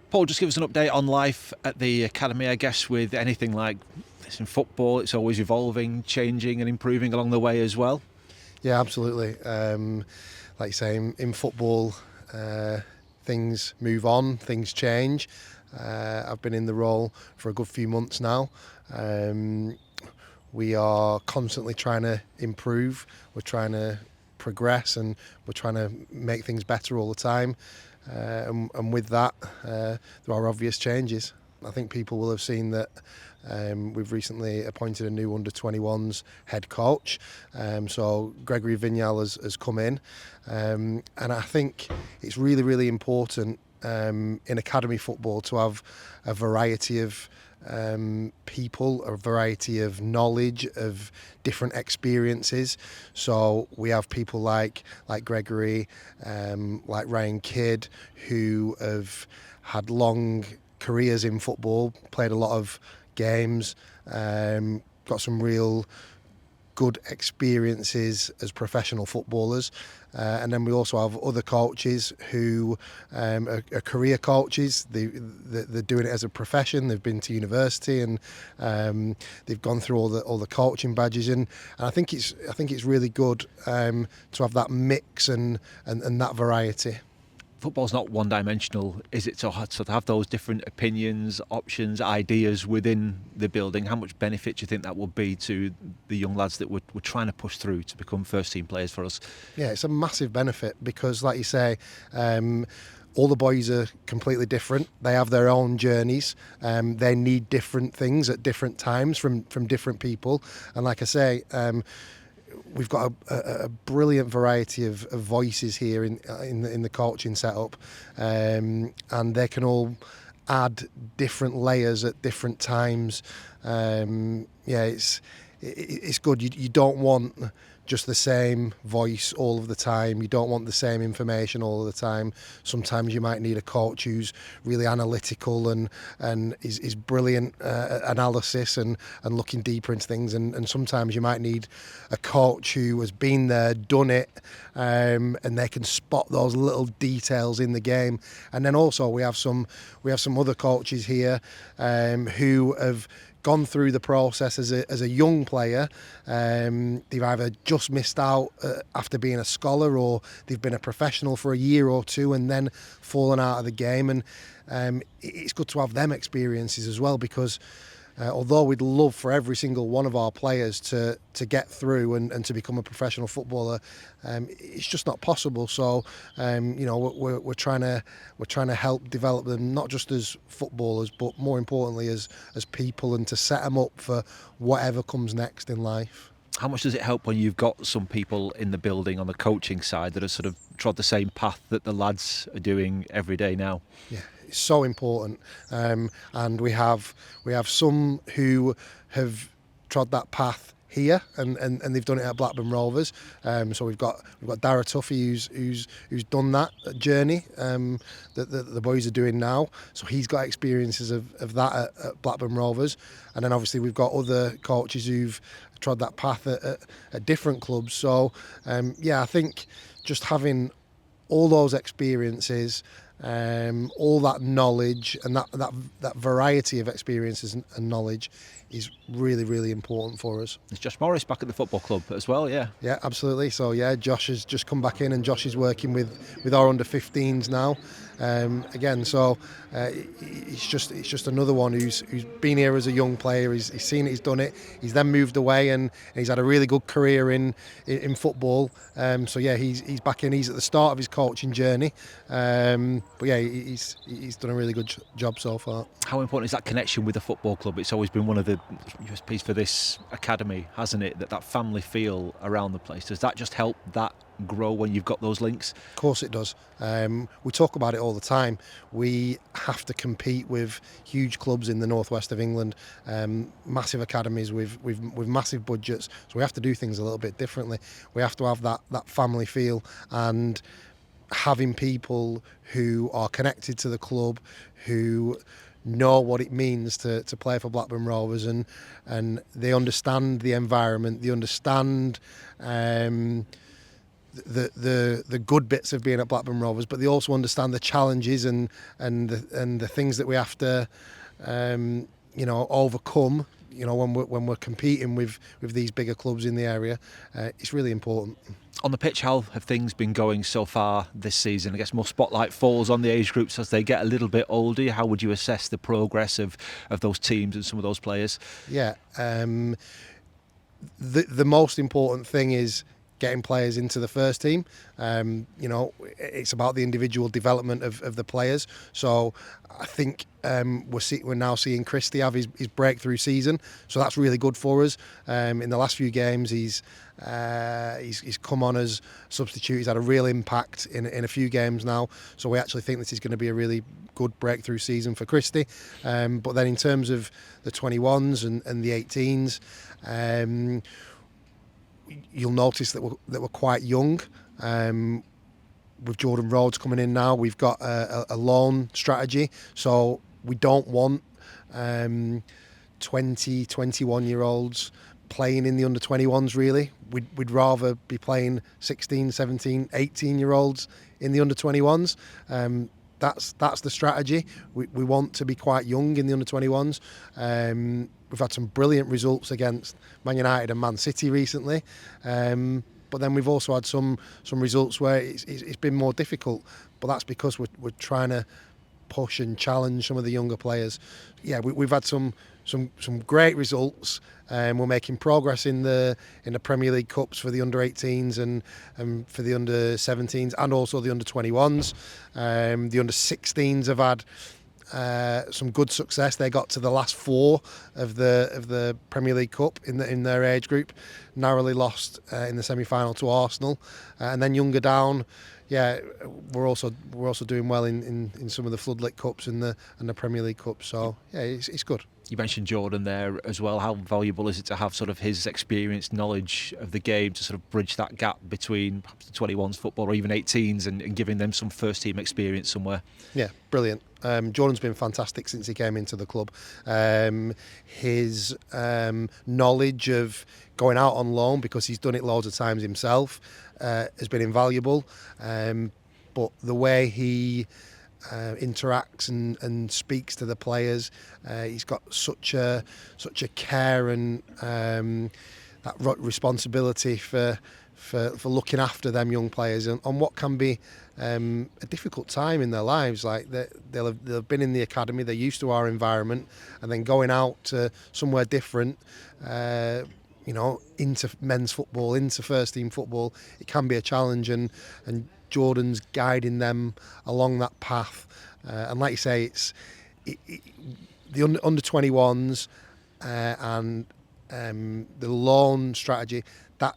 Paul, just give us an update on life at the academy. I guess with anything like this in football, it's always evolving, changing and improving along the way as well. Yeah, absolutely. Like you say, in football, things move on, things change. I've been in the role for a good few months now. We are constantly trying to improve. We're trying to progress, and we're trying to make things better all the time. And with that, there are obvious changes. I think people will have seen that we've recently appointed a new under-21s head coach. So Gregory Vignal has come in. And I think it's really, really important in academy football to have a variety of people, a variety of knowledge, of different experiences. So we have people like Gregory, like Ryan Kidd, who have had long careers in football, played a lot of games, got some real good experiences as professional footballers. And then we also have other coaches who are career coaches. They're doing it as a profession. They've been to university, and they've gone through all the coaching badges. And I think it's really good to have that mix and that variety. Football's not one-dimensional, is it? So to have those different opinions, options, ideas within the building, how much benefit do you think that will be to the young lads that we're trying to push through to become first-team players for us? Yeah, it's a massive benefit because, like you say, all the boys are completely different. They have their own journeys. They need different things at different times from different people. And like I say, we've got a brilliant variety of voices here in the coaching setup, and they can all add different layers at different times. It's good. You don't want just the same voice all of the time. You don't want the same information all of the time. Sometimes you might need a coach who's really analytical and is brilliant analysis and looking deeper into things. And sometimes you might need a coach who has been there, done it, and they can spot those little details in the game. And then also we have some other coaches here who have gone through the process as a young player. They've either just missed out after being a scholar, or they've been a professional for a year or two and then fallen out of the game. And it's good to have them experiences as well, because although we'd love for every single one of our players to get through and to become a professional footballer, it's just not possible. So we're trying to help develop them, not just as footballers, but more importantly as people, and to set them up for whatever comes next in life. How much does it help when you've got some people in the building on the coaching side that have sort of trod the same path that the lads are doing every day now? Yeah, it's so important, and we have some who have trod that path here, and they've done it at Blackburn Rovers. So we've got Dara Tuffy who's done that journey that the boys are doing now. So he's got experiences of that at Blackburn Rovers, and then obviously we've got other coaches who've trod that path at different clubs. So I think just having all those experiences, all that knowledge, and that variety of experiences and knowledge is really, really important for us. It's Josh Morris back at the football club as well, yeah. Yeah, absolutely. So yeah, Josh has just come back in, and Josh is working with our under-15s now. Again, so it's just another one who's been here as a young player. He's seen it, he's done it. He's then moved away, and he's had a really good career in football. So yeah, he's back in. He's at the start of his coaching journey. But yeah, he's done a really good job so far. How important is that connection with the football club? It's always been one of the USPs for this academy, hasn't it? That family feel around the place. Does that just help that grow when you've got those links? Of course it does. We talk about it all the time. We have to compete with huge clubs in the northwest of England, massive academies with massive budgets. So we have to do things a little bit differently. We have to have that family feel, and having people who are connected to the club, who know what it means to play for Blackburn Rovers, and they understand the environment, they understand the good bits of being at Blackburn Rovers, but they also understand the challenges and the things that we have to overcome. When we're competing with these bigger clubs in the area, it's really important. On the pitch, how have things been going so far this season? I guess more spotlight falls on the age groups as they get a little bit older. How would you assess the progress of those teams and some of those players? Yeah, the most important thing is getting players into the first team. It's about the individual development of the players. So I think we're now seeing Christie have his breakthrough season. So that's really good for us. In the last few games, he's come on as substitute. He's had a real impact in a few games now. So we actually think this is going to be a really good breakthrough season for Christie. But then in terms of the 21s and the 18s, you'll notice that we're quite young. With Jordan Rhodes coming in now, we've got a loan strategy. So we don't want 20, 21-year-olds playing in the under-21s, really. We'd rather be playing 16, 17, 18-year-olds in the under-21s. That's the strategy. We want to be quite young in the under-21s. We've had some brilliant results against Man United and Man City recently, but then we've also had some results where it's been more difficult. But that's because we're trying to push and challenge some of the younger players. Yeah, we've had some great results. We're making progress in the Premier League Cups for the under-18s and for the under-17s and also the under-21s. The under-16s have had some good success. They got to the last four of the Premier League Cup in their age group. Narrowly lost in the semi-final to Arsenal, and then younger down. Yeah, we're also doing well in some of the Floodlit Cups and the Premier League Cup. So yeah, it's good. You mentioned Jordan there as well. How valuable is it to have sort of his experience, knowledge of the game to sort of bridge that gap between perhaps the 21s football or even 18s and giving them some first team experience somewhere? Yeah, brilliant. Jordan's been fantastic since he came into the club. His knowledge of going out on loan, because he's done it loads of times himself, has been invaluable. But the way he interacts and speaks to the players, he's got such a care and that responsibility for looking after them young players on what can be a difficult time in their lives. Like they'll have been in the academy, they're used to our environment, and then going out to somewhere different, into men's football, into first team football, it can be a challenge, and Jordan's guiding them along that path. And like you say, it's the under 21s and the loan strategy.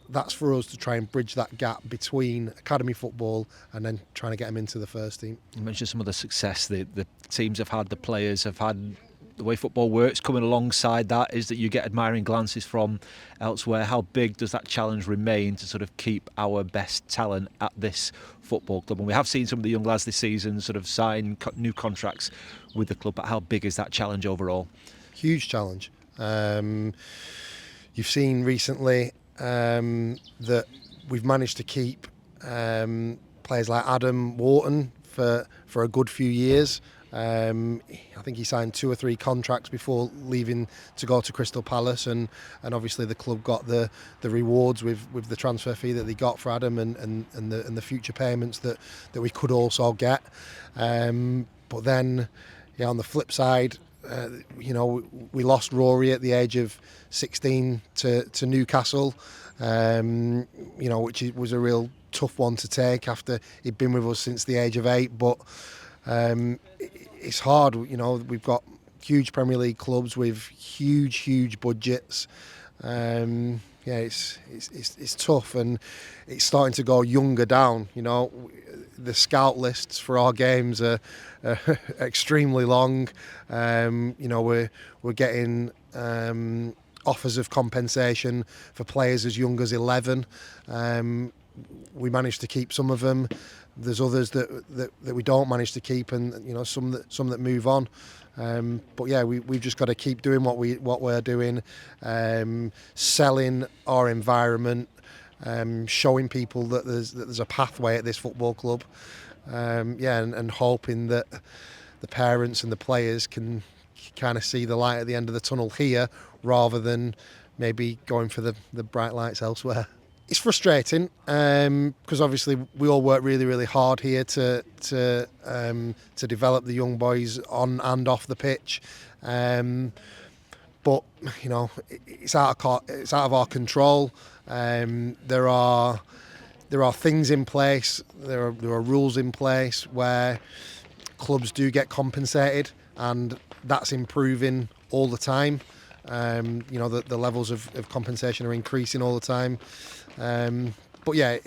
That's for us to try and bridge that gap between academy football and then trying to get them into the first team. You mentioned some of the success the teams have had, the players have had. The way football works, coming alongside that is that you get admiring glances from elsewhere. How big does that challenge remain to sort of keep our best talent at this football club? And we have seen some of the young lads this season sort of sign new contracts with the club, but how big is that challenge overall? Huge challenge. You've seen recently that we've managed to keep players like Adam Wharton for a good few years. I think he signed 2 or 3 contracts before leaving to go to Crystal Palace, and obviously the club got the rewards with the transfer fee that they got for Adam and the future payments that we could also get. But then, yeah, on the flip side, we lost Rory at the age of 16 to Newcastle, which was a real tough one to take after he'd been with us since the age of 8. But it's hard. We've got huge Premier League clubs with huge budgets. It's tough, and it's starting to go younger down. The scout lists for our games are extremely long. We're getting offers of compensation for players as young as 11. We managed to keep some of them. There's others that we don't manage to keep, and some that move on. But yeah, we've just got to keep doing what we're doing, selling our environment, showing people that there's a pathway at this football club. And hoping that the parents and the players can kind of see the light at the end of the tunnel here, rather than maybe going for the bright lights elsewhere. It's frustrating because obviously we all work really, really hard here to develop the young boys on and off the pitch. But you know, it's out of our control. There are things in place. There are rules in place where clubs do get compensated, and that's improving all the time. You know, the levels of compensation are increasing all the time. But yeah,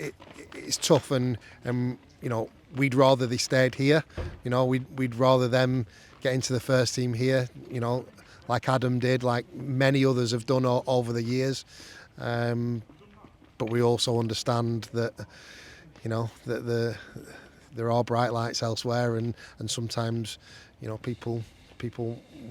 it's tough, and you know, we'd rather they stayed here. You know, we'd rather them get into the first team here. You know, like Adam did, like many others have done over the years. But we also understand that, you know, that there are bright lights elsewhere, and sometimes, you know, people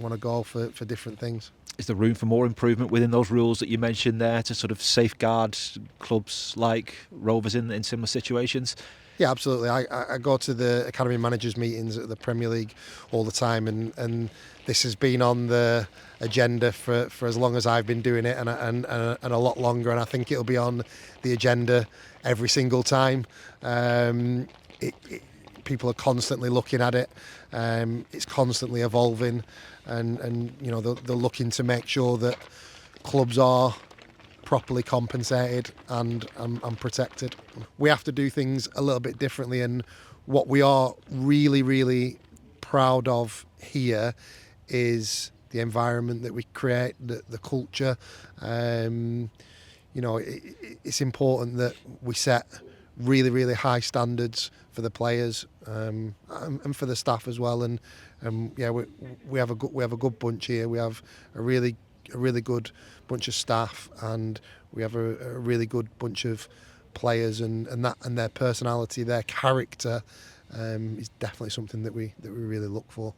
want to go for different things. Is there room for more improvement within those rules that you mentioned there to sort of safeguard clubs like Rovers in similar situations? Yeah, absolutely. I go to the academy managers meetings at the Premier League all the time, and this has been on the agenda for as long as I've been doing it, and a lot longer. And I think it'll be on the agenda every single time. People are constantly looking at it. It's constantly evolving, and you know, they're looking to make sure that clubs are properly compensated and protected. We have to do things a little bit differently, and what we are really, really proud of here is the environment that we create, the culture. You know, it's important that we set really, really high standards for the players and for the staff as well. And yeah, we have a good bunch here. We have a really good bunch of staff, and we have a really good bunch of players, and their personality, their character is definitely something that we really look for.